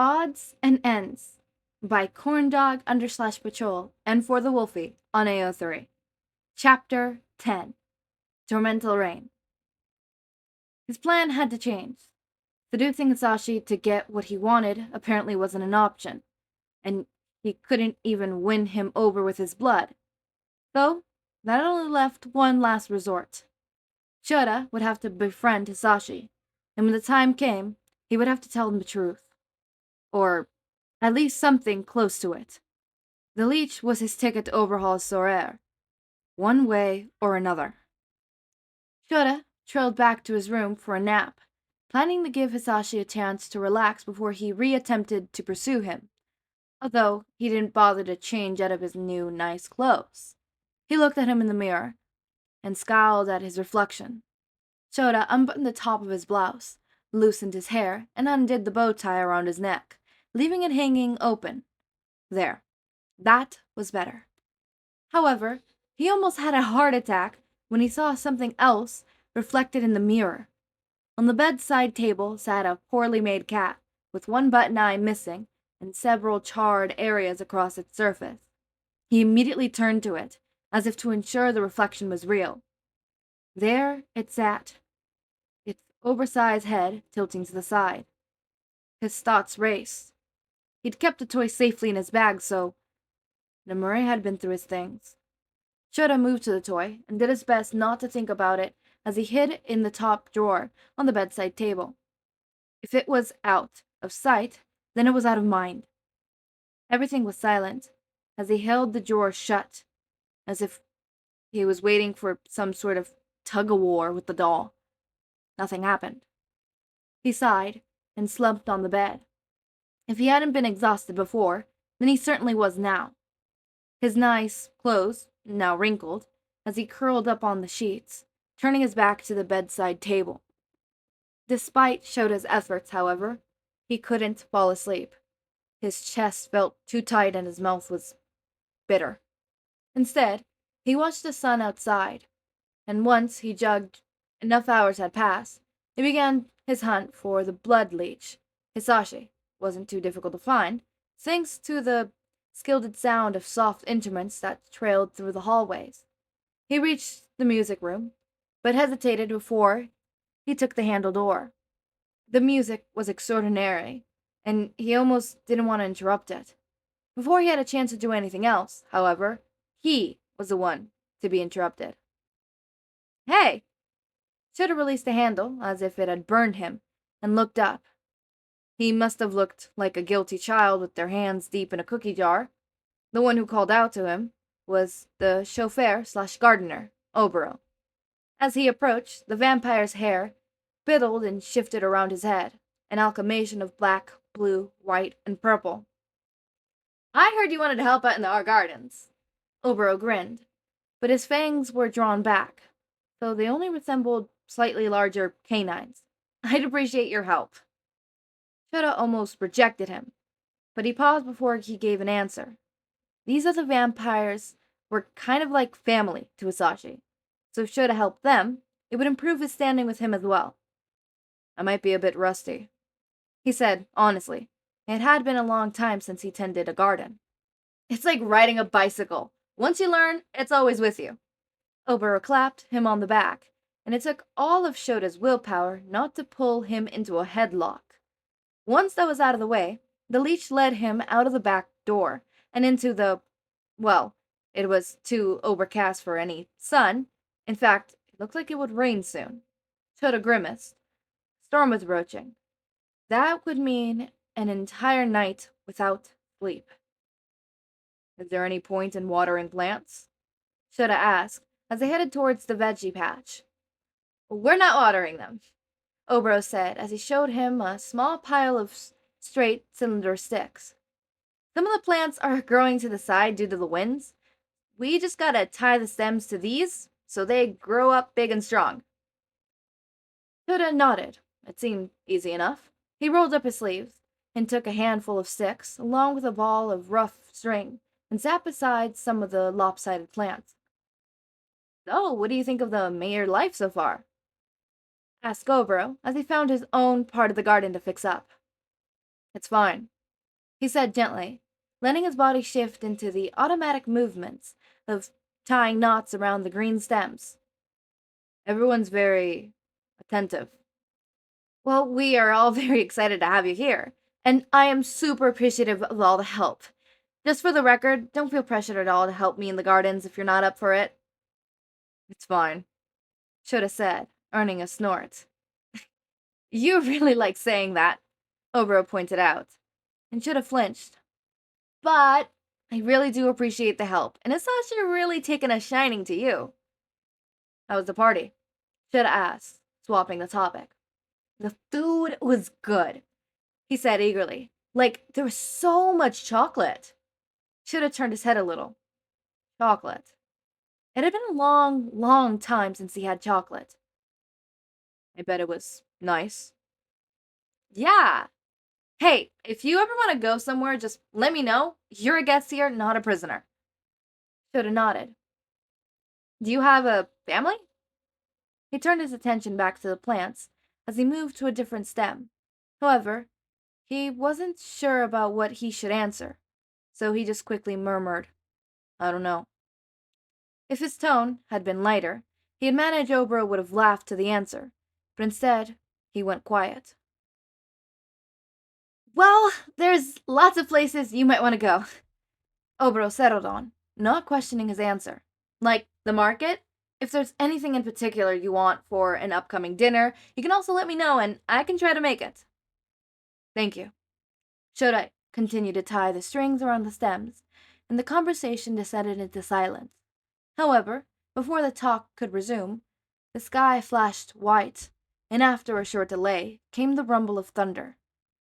Odds and Ends by Corndog_Patrol and For the Wolfie on AO3. Chapter 10 Tormental Rain. His plan had to change. Seducing Hisashi to get what he wanted apparently wasn't an option, and he couldn't even win him over with his blood. So, that only left one last resort. Shouta would have to befriend Hisashi, and when the time came, he would have to tell him the truth. Or at least something close to it. The leech was his ticket to overhaul Sorare, one way or another. Shouta trailed back to his room for a nap, planning to give Hisashi a chance to relax before he re-attempted to pursue him, although he didn't bother to change out of his new, nice clothes. He looked at him in the mirror and scowled at his reflection. Shouta unbuttoned the top of his blouse, loosened his hair, and undid the bow tie around his neck, leaving it hanging open. There. That was better. However, he almost had a heart attack when he saw something else reflected in the mirror. On the bedside table sat a poorly made cat, with one button eye missing and several charred areas across its surface. He immediately turned to it, as if to ensure the reflection was real. There it sat, its oversized head tilting to the side. His thoughts raced. He'd kept the toy safely in his bag, so the Murray had been through his things. Shouta moved to the toy and did his best not to think about it as he hid it in the top drawer on the bedside table. If it was out of sight, then it was out of mind. Everything was silent as he held the drawer shut, as if he was waiting for some sort of tug-of-war with the doll. Nothing happened. He sighed and slumped on the bed. If he hadn't been exhausted before, then he certainly was now. His nice clothes, now wrinkled, as he curled up on the sheets, turning his back to the bedside table. Despite Shouta's efforts, however, he couldn't fall asleep. His chest felt too tight and his mouth was bitter. Instead, he watched the sun outside, and once he judged enough hours had passed, he began his hunt for the blood leech. Hisashi wasn't too difficult to find, thanks to the skilled sound of soft instruments that trailed through the hallways. He reached the music room, but hesitated before he took the handle door. The music was extraordinary, and he almost didn't want to interrupt it. Before he had a chance to do anything else, however, he was the one to be interrupted. "Hey!" Shouta released the handle, as if it had burned him, and looked up. He must have looked like a guilty child with their hands deep in a cookie jar. The one who called out to him was the chauffeur/gardener, Obero. As he approached, the vampire's hair fiddled and shifted around his head, an amalgamation of black, blue, white, and purple. "I heard you wanted to help out in our gardens." Obero grinned, but his fangs were drawn back, so they only resembled slightly larger canines. "I'd appreciate your help." Shouta almost rejected him, but he paused before he gave an answer. These other vampires were kind of like family to Hisashi, so if Shouta helped them, it would improve his standing with him as well. "I might be a bit rusty," he said honestly. It had been a long time since he tended a garden. "It's like riding a bicycle. Once you learn, it's always with you." Obero clapped him on the back, and it took all of Shota's willpower not to pull him into a headlock. Once that was out of the way, the leech led him out of the back door and into well, it was too overcast for any sun. In fact, it looked like it would rain soon. Shouta grimaced. Storm was approaching. That would mean an entire night without sleep. "Is there any point in watering plants?" Shouta asked as they headed towards the veggie patch. "We're not watering them," Obero said as he showed him a small pile of straight cylinder sticks. "Some of the plants are growing to the side due to the winds. We just gotta tie the stems to these so they grow up big and strong." Shouta nodded. It seemed easy enough. He rolled up his sleeves and took a handful of sticks along with a ball of rough string and sat beside some of the lopsided plants. "So, what do you think of the mayor life so far?" asked Obero as he found his own part of the garden to fix up. "It's fine. he said gently, letting his body shift into the automatic movements of tying knots around the green stems. Everyone's very attentive. Well, we are all very excited to have you here, and I am super appreciative of all the help. Just for the record, don't feel pressured at all to help me in the gardens if you're not up for it. It's fine, Shouta said, earning a snort. You really like saying that, Obero pointed out, and Shouta flinched. But I really do appreciate the help, and Hisashi really taken a shining to you. How was the party? Shouta asked, swapping the topic. The food was good, he said eagerly. Like, there was so much chocolate. Shouta turned his head a little. Chocolate. It had been a long, long time since he had chocolate. I bet it was nice. Yeah. Hey, if you ever want to go somewhere, just let me know. You're a guest here, not a prisoner. Shouta nodded. Do you have a family? He turned his attention back to the plants as he moved to a different stem. However, he wasn't sure about what he should answer, so he just quickly murmured, I don't know. If his tone had been lighter, he had managed Obero would have laughed to the answer, but instead, he went quiet. Well, there's lots of places you might want to go, Obero settled on, not questioning his answer. Like the market? If there's anything in particular you want for an upcoming dinner, you can also let me know and I can try to make it. Thank you. Shouta continued to tie the strings around the stems, and the conversation descended into silence. However, before the talk could resume, the sky flashed white, and after a short delay came the rumble of thunder.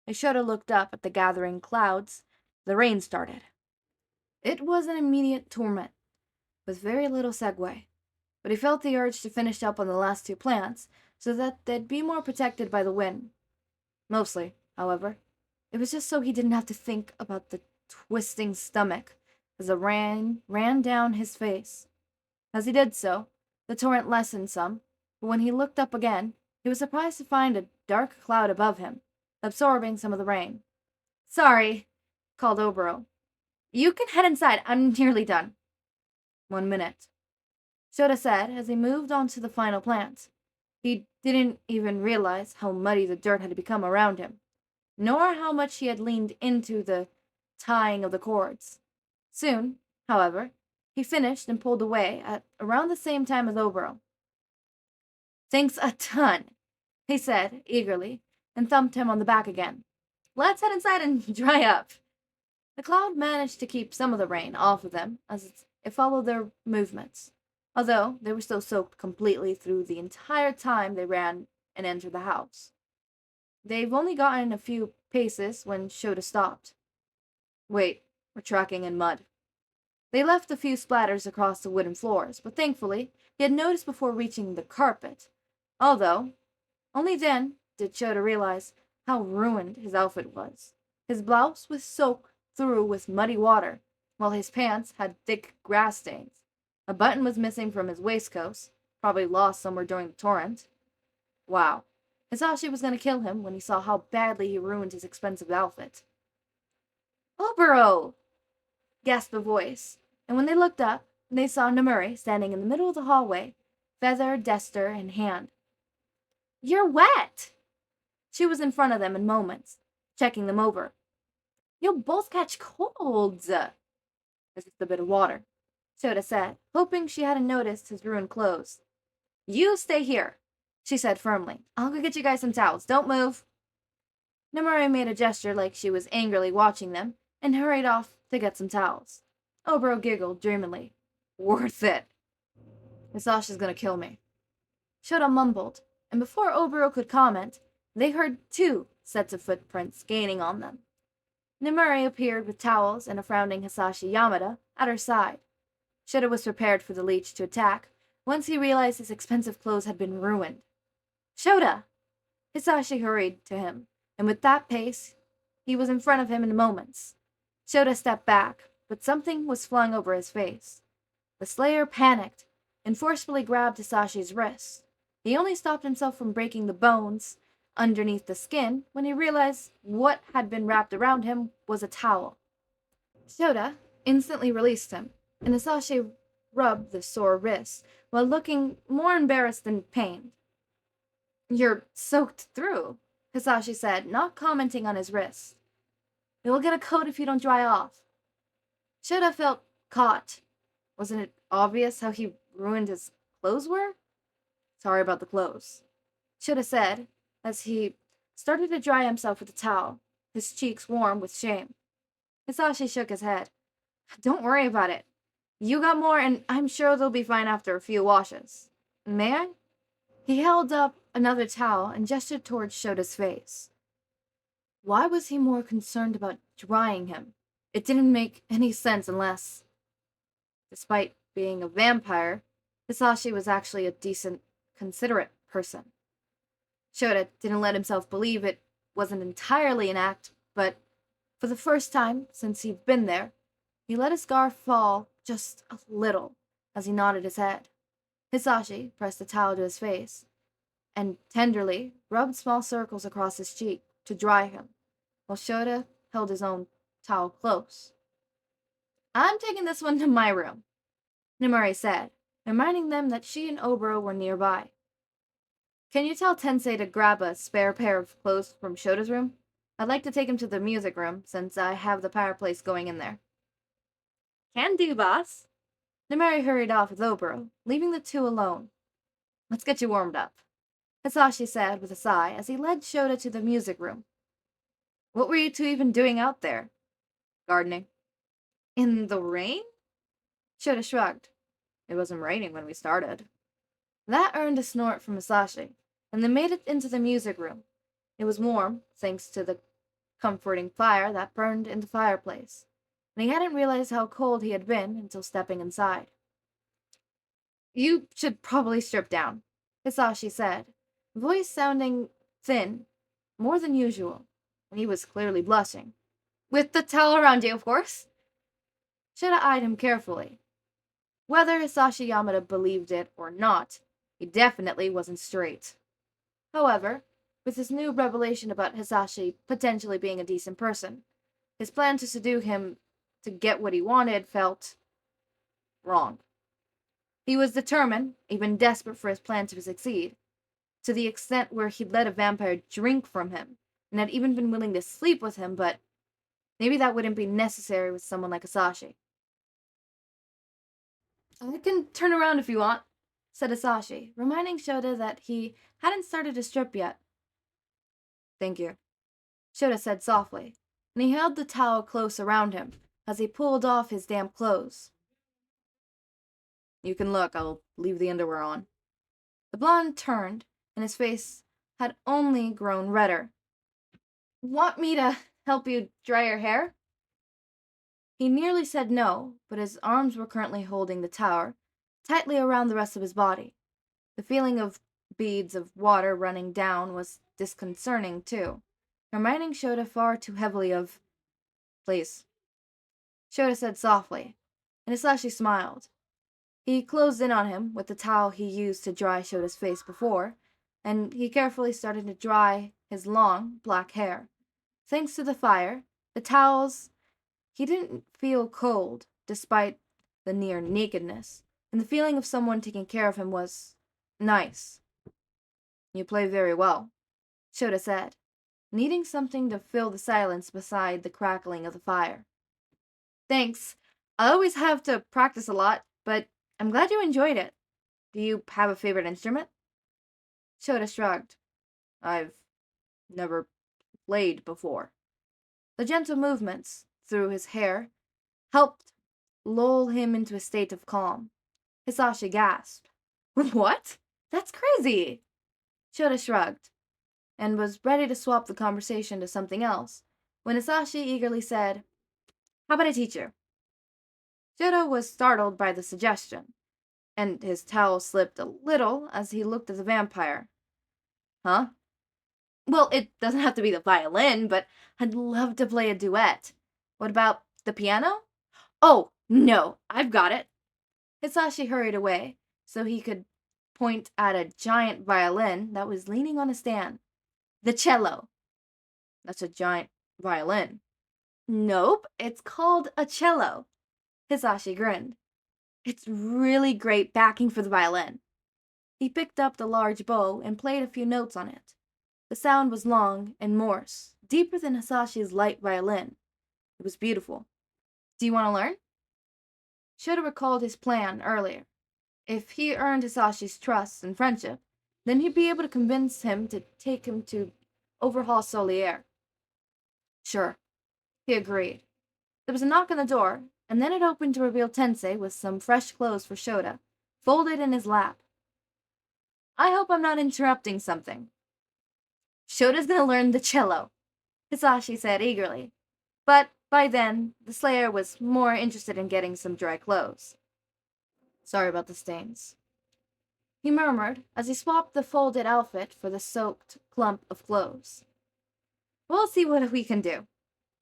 As Shouta looked up at the gathering clouds, the rain started. It was an immediate torment, with very little segue, but he felt the urge to finish up on the last two plants so that they'd be more protected by the wind. Mostly, however, it was just so he didn't have to think about the twisting stomach as the rain ran down his face. As he did so, the torrent lessened some, but when he looked up again, he was surprised to find a dark cloud above him, absorbing some of the rain. Sorry, called Obero. You can head inside. I'm nearly done. 1 minute, Shouta said as he moved on to the final plant. He didn't even realize how muddy the dirt had become around him, nor how much he had leaned into the tying of the cords. Soon, however, he finished and pulled away at around the same time as Obero. Thanks a ton, he said eagerly, and thumped him on the back again. Let's head inside and dry up. The cloud managed to keep some of the rain off of them as it followed their movements, although they were still soaked completely through the entire time they ran and entered the house. They've only gotten a few paces when Shouta stopped. Wait, we're tracking in mud. They left a few splatters across the wooden floors, but thankfully he had noticed before reaching the carpet, although only then did Shouta realize how ruined his outfit was. His blouse was soaked through with muddy water, while his pants had thick grass stains. A button was missing from his waistcoat, probably lost somewhere during the torrent. Wow. Hisashi was going to kill him when he saw how badly he ruined his expensive outfit. Obero! Gasped a voice, and when they looked up, they saw Nomuri standing in the middle of the hallway, feather, duster in hand. You're wet! She was in front of them in moments, checking them over. You'll both catch colds. It's just a bit of water, Shouta said, hoping she hadn't noticed his ruined clothes. You stay here, she said firmly. I'll go get you guys some towels. Don't move. Nomuri made a gesture like she was angrily watching them and hurried off to get some towels. Obero giggled dreamily. Worth it. Hisashi's gonna kill me. Shouta mumbled, and before Obero could comment, they heard 2 sets of footprints gaining on them. Nomuri appeared with towels and a frowning Hizashi Yamada at her side. Shouta was prepared for the leech to attack once he realized his expensive clothes had been ruined. Shouta! Hisashi hurried to him, and with that pace, he was in front of him in moments. Shouta stepped back, but something was flung over his face. The Slayer panicked and forcefully grabbed Hisashi's wrist. He only stopped himself from breaking the bones underneath the skin when he realized what had been wrapped around him was a towel. Shouta instantly released him, and Hisashi rubbed the sore wrist while looking more embarrassed than pained. "You're soaked through," Hisashi said, not commenting on his wrist. "It will get a coat if you don't dry off." Shouta felt caught. Wasn't it obvious how he ruined his clothes were? "Sorry about the clothes," Shouta said as he started to dry himself with a towel, his cheeks warm with shame. Hisashi shook his head. "Don't worry about it. You got more, and I'm sure they'll be fine after a few washes. May I?" He held up another towel and gestured towards Shota's face. Why was he more concerned about drying him? It didn't make any sense unless, despite being a vampire, Hisashi was actually a decent, considerate person. Shouta didn't let himself believe it wasn't entirely an act, but for the first time since he'd been there, he let his scarf fall just a little as he nodded his head. Hisashi pressed the towel to his face and tenderly rubbed small circles across his cheek to dry him, while Shouta held his own towel close. "I'm taking this one to my room," Nimari said, reminding them that she and Obero were nearby. "Can you tell Tensei to grab a spare pair of clothes from Shota's room? I'd like to take him to the music room, since I have the fireplace going in there." "Can do, boss." Nimari hurried off with Obero, leaving the two alone. "Let's get you warmed up," Hisashi said with a sigh as he led Shouta to the music room. "What were you two even doing out there?" "Gardening." "In the rain?" Shouta shrugged. "It wasn't raining when we started." That earned a snort from Hisashi, and they made it into the music room. It was warm, thanks to the comforting fire that burned in the fireplace, and he hadn't realized how cold he had been until stepping inside. "You should probably strip down," Hisashi said, voice sounding thin, more than usual, and he was clearly blushing. "With the towel around you, of course." Shouta eyed him carefully. Whether Hizashi Yamada believed it or not, he definitely wasn't straight. However, with his new revelation about Hisashi potentially being a decent person, his plan to subdue him to get what he wanted felt wrong. He was determined, even desperate for his plan to succeed, to the extent where he'd let a vampire drink from him, and had even been willing to sleep with him, but maybe that wouldn't be necessary with someone like Hisashi. "I can turn around if you want," said Hisashi, reminding Shouta that he hadn't started to strip yet. "Thank you," Shouta said softly, and he held the towel close around him as he pulled off his damp clothes. "You can look, I'll leave the underwear on." The blonde turned, and his face had only grown redder. "Want me to help you dry your hair?" He nearly said no, but his arms were currently holding the towel tightly around the rest of his body. The feeling of beads of water running down was disconcerting, too, reminding Shouta far too heavily of, "Please," Shouta said softly, and Hisashi smiled. He closed in on him with the towel he used to dry Shota's face before, and he carefully started to dry his long, black hair. Thanks to the fire, the towels, he didn't feel cold, despite the near nakedness, and the feeling of someone taking care of him was nice. "You play very well," Shouta said, needing something to fill the silence beside the crackling of the fire. "Thanks. I always have to practice a lot, but I'm glad you enjoyed it. Do you have a favorite instrument?" Shouta shrugged. "I've never played before." The gentle movements through his hair helped lull him into a state of calm. Hisashi gasped. "What? That's crazy!" Shouta shrugged, and was ready to swap the conversation to something else, when Hisashi eagerly said, "How about I teach you?" Shouta was startled by the suggestion, and his towel slipped a little as he looked at the vampire. "Huh? Well, it doesn't have to be the violin, but I'd love to play a duet. What about the piano?" "Oh, no, I've got it." Hisashi hurried away so he could point at a giant violin that was leaning on a stand. The cello. That's a giant violin. Nope, it's called a cello. Hisashi grinned. It's really great backing for the violin. He picked up the large bow and played a few notes on it. The sound was long and Morse, deeper than Hisashi's light violin. It was beautiful. Do you want to learn? Shouta recalled his plan earlier. If he earned Hisashi's trust and friendship, then he'd be able to convince him to take him to overhaul Solier. Sure, he agreed. There was a knock on the door, and then it opened to reveal Tensei with some fresh clothes for Shouta, folded in his lap. I hope I'm not interrupting something. Shota's gonna learn the cello, Hisashi said eagerly. But by then, the Slayer was more interested in getting some dry clothes. Sorry about the stains, he murmured as he swapped the folded outfit for the soaked clump of clothes. We'll see what we can do,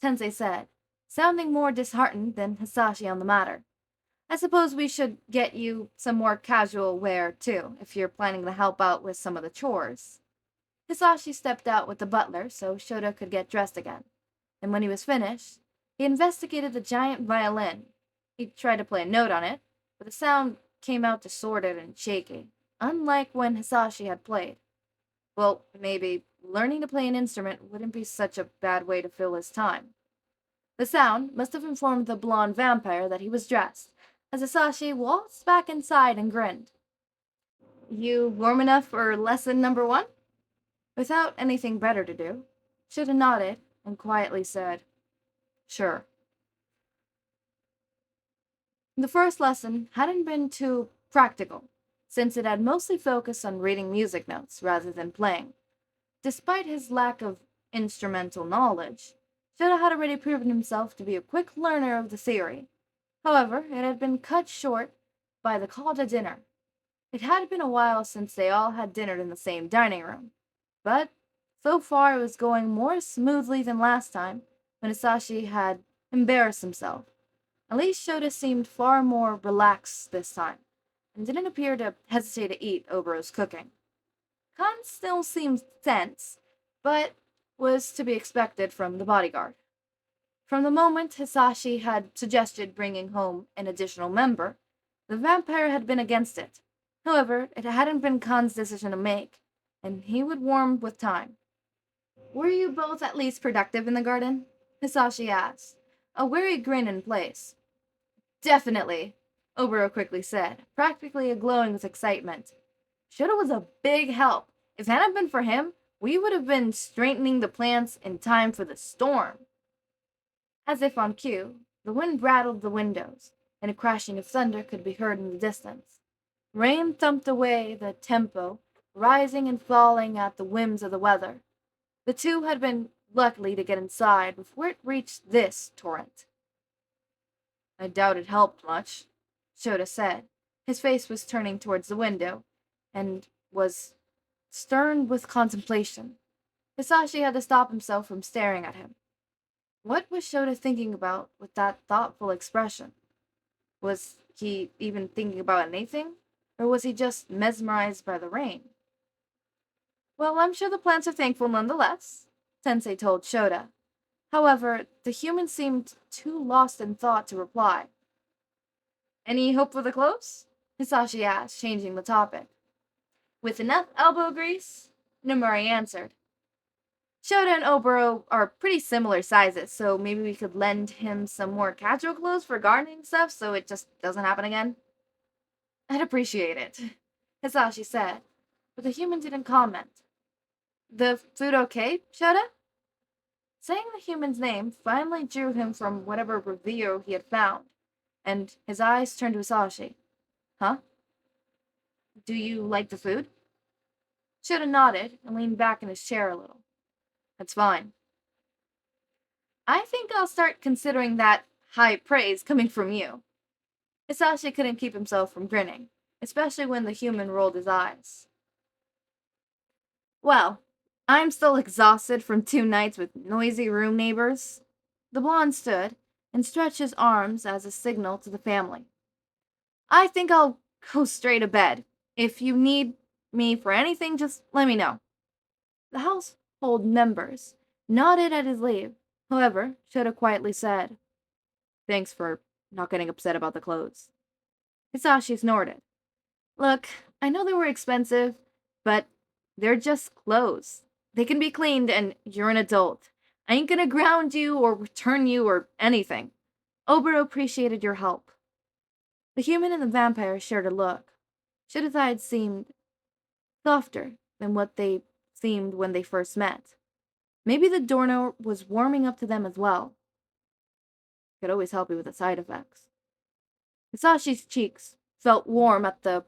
Tensei said, sounding more disheartened than Hisashi on the matter. I suppose we should get you some more casual wear, too, if you're planning to help out with some of the chores. Hisashi stepped out with the butler so Shouta could get dressed again, and when he was finished, he investigated the giant violin. He tried to play a note on it, but the sound came out distorted and shaky, unlike when Hisashi had played. Well, maybe learning to play an instrument wouldn't be such a bad way to fill his time. The sound must have informed the blonde vampire that he was dressed, as Hisashi waltzed back inside and grinned. You warm enough for lesson number 1? Without anything better to do, Shouta nodded and quietly said, Sure. The first lesson hadn't been too practical, since it had mostly focused on reading music notes rather than playing. Despite his lack of instrumental knowledge, Shouta had already proven himself to be a quick learner of the theory. However, it had been cut short by the call to dinner. It had been a while since they all had dinner in the same dining room, but so far it was going more smoothly than last time when Hisashi had embarrassed himself. At least Shouta seemed far more relaxed this time, and didn't appear to hesitate to eat Obero's cooking. Khan still seemed tense, but was to be expected from the bodyguard. From the moment Hisashi had suggested bringing home an additional member, the vampire had been against it. However, it hadn't been Khan's decision to make, and he would warm with time. Were you both at least productive in the garden? Hisashi asked, a weary grin in place. Definitely, Obero quickly said, practically glowing with excitement. Shouta was a big help. If it hadn't been for him, we would have been straightening the plants in time for the storm. As if on cue, the wind rattled the windows, and a crashing of thunder could be heard in the distance. Rain thumped away the tempo, rising and falling at the whims of the weather. The two had been lucky to get inside before it reached this torrent. I doubt it helped much, Shouta said. His face was turning towards the window, and was stern with contemplation. Hisashi had to stop himself from staring at him. What was Shouta thinking about with that thoughtful expression? Was he even thinking about anything? Or was he just mesmerized by the rain? Well, I'm sure the plants are thankful nonetheless, Tensei told Shouta. However, the human seemed too lost in thought to reply. Any hope for the clothes? Hisashi asked, changing the topic. With enough elbow grease? Nomori answered. Shouta and Obero are pretty similar sizes, so maybe we could lend him some more casual clothes for gardening stuff so it just doesn't happen again. I'd appreciate it, Hisashi said, but the human didn't comment. The food okay, Shouta? Saying the human's name finally drew him from whatever reverie he had found, and his eyes turned to Hisashi. Huh? Do you like the food? Shouta nodded and leaned back in his chair a little. That's fine. I think I'll start considering that high praise coming from you. Hisashi couldn't keep himself from grinning, especially when the human rolled his eyes. Well, I'm still exhausted from 2 nights with noisy room neighbors. The blonde stood and stretched his arms as a signal to the family. I think I'll go straight to bed. If you need me for anything, just let me know. The house household members nodded at his leave. However, Shouta quietly said, "Thanks for not getting upset about the clothes." Hisashi snorted. "Look, I know they were expensive, but they're just clothes. They can be cleaned, and you're an adult. I ain't gonna ground you or return you or anything. Obero appreciated your help." The human and the vampire shared a look. Shoulda's eyes seemed softer than what they seemed when they first met. Maybe the doorknob was warming up to them as well. Could always help you with the side effects. Hisashi's cheeks felt warm at the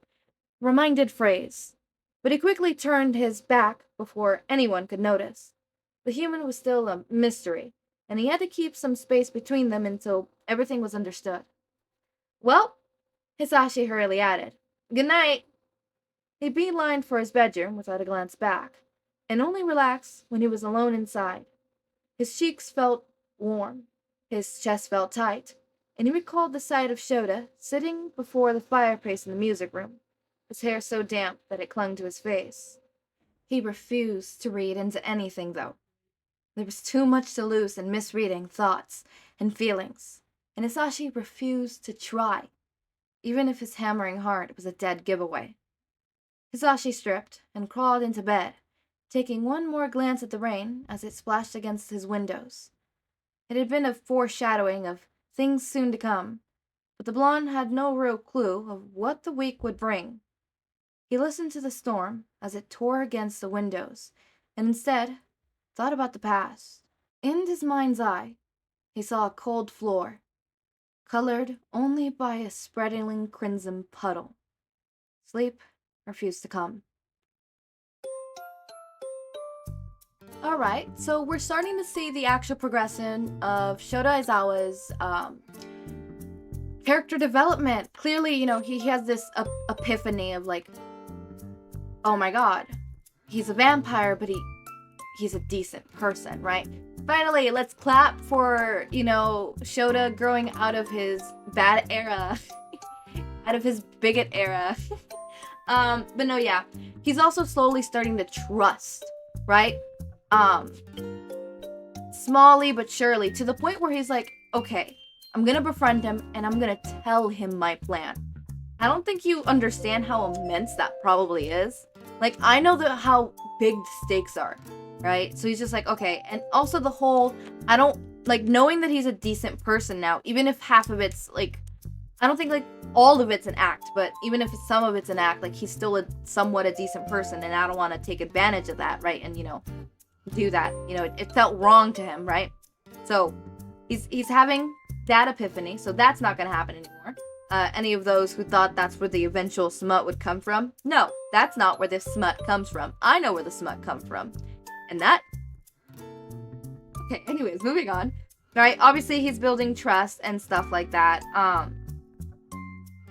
reminded phrase, but he quickly turned his back before anyone could notice. The human was still a mystery, and he had to keep some space between them until everything was understood. "Well," Hisashi hurriedly added, "good night." He beelined for his bedroom without a glance back, and only relaxed when he was alone inside. His cheeks felt warm, his chest felt tight, and he recalled the sight of Shouta sitting before the fireplace in the music room, his hair so damp that it clung to his face. He refused to read into anything, though. There was too much to lose in misreading thoughts and feelings, and Hisashi refused to try, even if his hammering heart was a dead giveaway. Hisashi stripped and crawled into bed, taking one more glance at the rain as it splashed against his windows. It had been a foreshadowing of things soon to come, but the blonde had no real clue of what the week would bring. He listened to the storm as it tore against the windows, and instead thought about the past. In his mind's eye, he saw a cold floor, colored only by a spreading crimson puddle. Sleep refused to come. Alright, so we're starting to see the actual progression of Shouta Aizawa's character development. Clearly, he has this epiphany of like, oh my god, he's a vampire, but he's a decent person, right? Finally, let's clap for, Shouta growing out of his bad era, out of his bigot era. But no, yeah, he's also slowly starting to trust, right? Smallly but surely, to the point where he's like, okay, I'm gonna befriend him and I'm gonna tell him my plan. I don't think you understand how immense that probably is. Like, I know how big the stakes are, right? So he's just like, okay. And also the whole, I don't, like, knowing that he's a decent person now, even if half of it's, like, I don't think, like, all of it's an act, but even if some of it's an act, like, he's still somewhat a decent person, and I don't want to take advantage of that, right? And, do that. It felt wrong to him, right? So he's having that epiphany, so that's not going to happen anymore. Any of those who thought that's where the eventual smut would come from, no, that's not where this smut comes from. I know where the smut comes from. And that... Okay, anyways, moving on. Alright, obviously he's building trust and stuff like that. I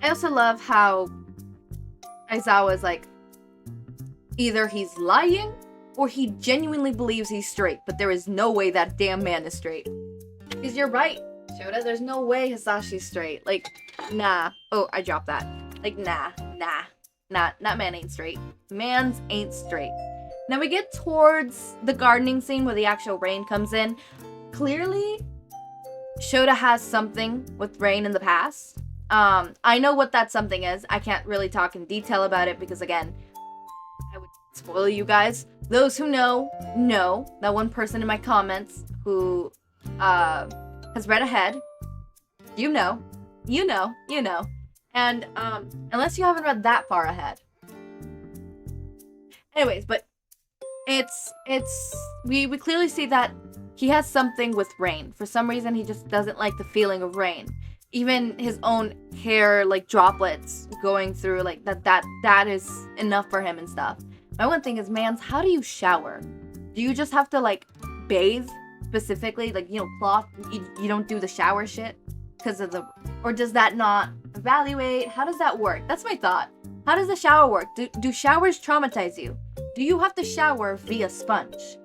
also love how Aizawa's like, either he's lying or he genuinely believes he's straight, but there is no way that damn man is straight. Because you're right, Shouta, there's no way Hisashi's straight. Like, nah. Oh, I dropped that. Like, nah. That man ain't straight. Mans ain't straight. Now we get towards the gardening scene where the actual rain comes in. Clearly, Shouta has something with rain in the past. I know what that something is. I can't really talk in detail about it because, again, I would spoil you guys. Those who know that one person in my comments who has read ahead. You know. And unless you haven't read that far ahead. Anyways, but we clearly see that he has something with rain. For some reason, he just doesn't like the feeling of rain. Even his own hair, like, droplets going through, like, that is enough for him and stuff. My one thing is, mans, how do you shower? Do you just have to, like, bathe specifically? Like, cloth? You don't do the shower shit? Because of or does that not evaluate? How does that work? That's my thought. How does the shower work? Do showers traumatize you? Do you have to shower via sponge?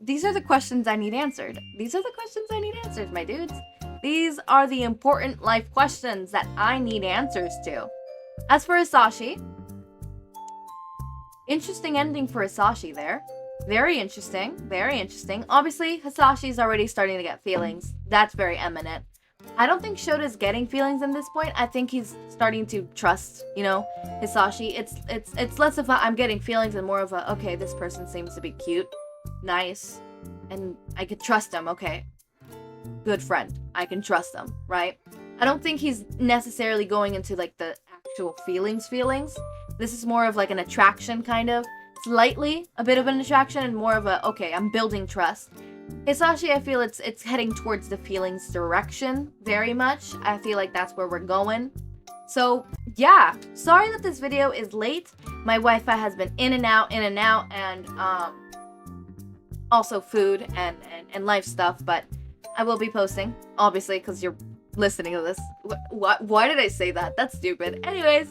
These are the questions I need answered. These are the questions I need answered, my dudes. These are the important life questions that I need answers to. As for Hisashi, interesting ending for Hisashi there. Very interesting. Very interesting. Obviously, Hisashi's already starting to get feelings. That's very eminent. I don't think Shota's getting feelings in this point. I think he's starting to trust, Hisashi. It's less of a I'm getting feelings and more of a okay, this person seems to be cute, nice, and I could trust him. Okay, good friend. I can trust him, right? I don't think he's necessarily going into like the actual feelings. This is more of like an attraction kind of. Slightly a bit of an attraction and more of a okay, I'm building trust. Hisashi, I feel it's heading towards the feelings direction very much. I feel like that's where we're going. So yeah, sorry that this video is late. My Wi-Fi has been in and out, and also food and life stuff, but I will be posting, obviously, because you're listening to this. Why did I say that? That's stupid. Anyways,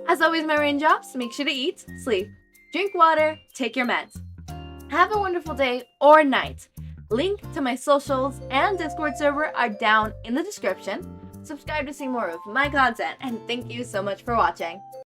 as always, my raindrops, make sure to eat, sleep, drink water, take your meds. Have a wonderful day or night. Link to my socials and Discord server are down in the description. Subscribe to see more of my content, and thank you so much for watching.